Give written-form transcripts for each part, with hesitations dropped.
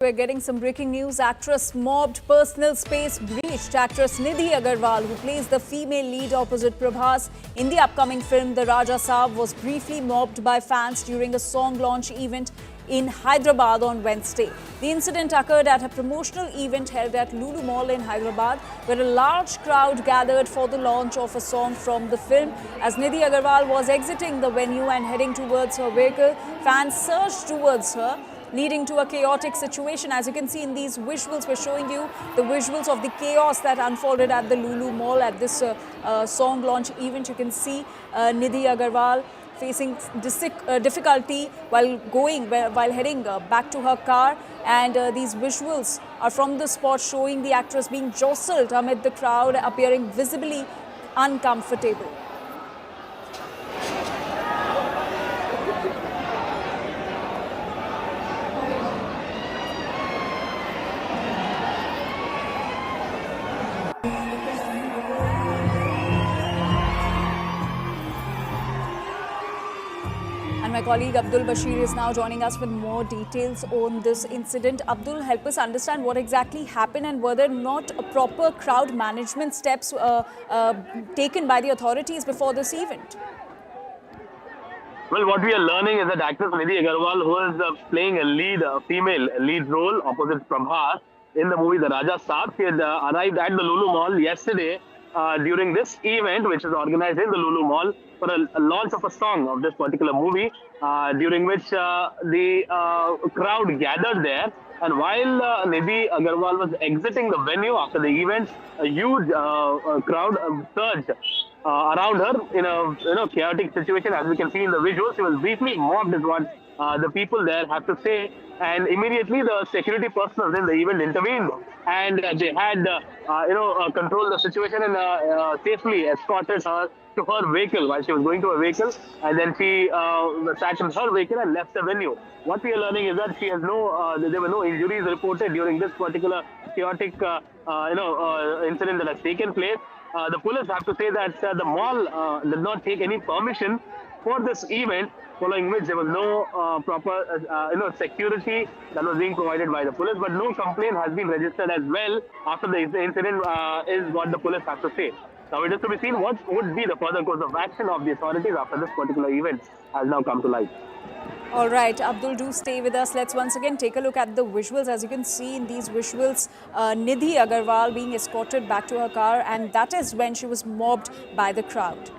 We're getting some breaking news. Actress mobbed, personal space breached. Actress Nidhi Agarwal, who plays the female lead opposite Prabhas in the upcoming film The Raja Saab, was briefly mobbed by fans during a song launch event in Hyderabad on Wednesday. The incident occurred at a promotional event held at Lulu Mall in Hyderabad, where a large crowd gathered for the launch of a song from the film. As Nidhi Agarwal was exiting the venue and heading towards her vehicle, fans surged towards her, leading to a chaotic situation. As you can see in these visuals, we're showing you the visuals of the chaos that unfolded at the Lulu Mall at this song launch event. You can see Nidhi Agarwal facing difficulty while heading back to her car, and these visuals are from the spot showing the actress being jostled amid the crowd, appearing visibly uncomfortable. And my colleague Abdul Bashir is now joining us with more details on this incident. Abdul, help us understand what exactly happened and were there not proper crowd management steps taken by the authorities before this event? Well, what we are learning is that actress Nidhi Agarwal, who is playing a female lead role opposite Prabhas in the movie The Raja Saab, she had arrived at the Lulu Mall yesterday during this event, which is organized in the Lulu Mall for a launch of a song of this particular movie, during which the crowd gathered there. And while Nidhi Agarwal was exiting the venue after the event, a huge crowd surged around her in a chaotic situation. As we can see in the visuals, she was briefly mobbed, is what the people there have to say. And immediately the security personnel in the event intervened, and they had controlled the situation and safely escorted her to her vehicle while she was going to her vehicle, and then she sat in her vehicle and left the venue. What we are learning is that she has there were no injuries reported during this particular chaotic incident that has taken place. The police have to say that the mall did not take any permission for this event, following which there was no proper security that was being provided by the police, but no complaint has been registered as well after the incident, is what the police have to say. Now it is to be seen what would be the further course of action of the authorities after this particular event has now come to light. All right, Abdul, do stay with us. Let's once again take a look at the visuals. As you can see in these visuals, Nidhi Agarwal being escorted back to her car, and that is when she was mobbed by the crowd.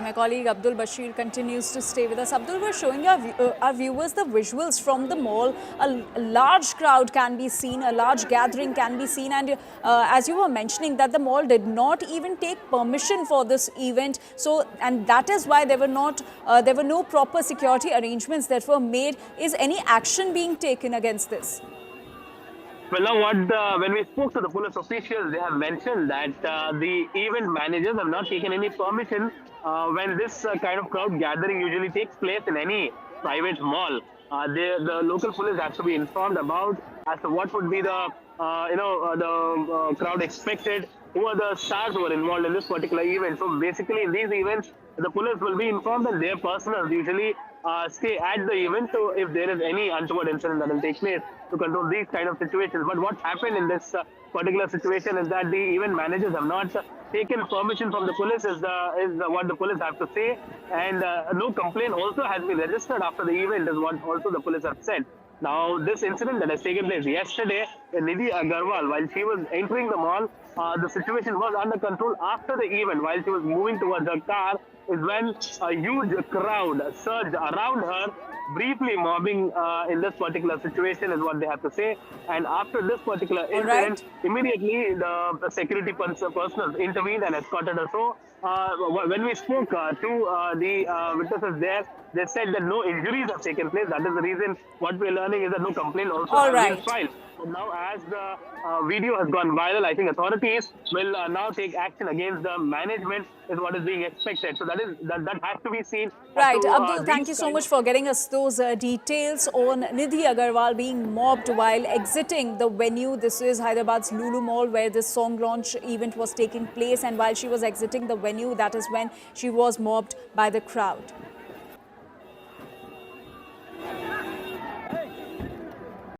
My colleague Abdul Bashir continues to stay with us. Abdul, we're showing our viewers the visuals from the mall. A large crowd can be seen, a large gathering can be seen, and as you were mentioning that the mall did not even take permission for this event. So, and that is why there were no proper security arrangements that were made. Is any action being taken against this? Well, now when we spoke to the police officials, they have mentioned that the event managers have not taken any permission when this kind of crowd gathering usually takes place in any private mall. The local police has to be informed about as to what would be the crowd expected, who are the stars who are involved in this particular event. So basically, in these events, the police will be informed, and their personnel usually stay at the event. So if there is any untoward incident that will take place, to control these kind of situations. But what happened in this particular situation is that the event managers have not taken permission from the police, is what the police have to say, and no complaint also has been registered after the event, is what also the police have said. Now, this incident that has taken place yesterday, Nidhi Agarwal, while she was entering the mall, the situation was under control after the event. While she was moving towards her car, is when a huge crowd surged around her, briefly mobbing in this particular situation, is what they have to say. And after this particular incident, immediately the security personnel intervened and escorted her. So when we spoke to the witnesses there, They said that no injuries have taken place. That is the reason. What we're learning is that no complaint also All has been right. filed. But now, as the video has gone viral, I think authorities will now take action against the management. Is what is being expected. So that has to be seen as Right. to Abdul, thank these you so kind much of. for getting us those details on Nidhi Agarwal being mobbed while exiting the venue. This is Hyderabad's Lulu Mall where this song launch event was taking place. And while she was exiting the venue, that is when she was mobbed by the crowd.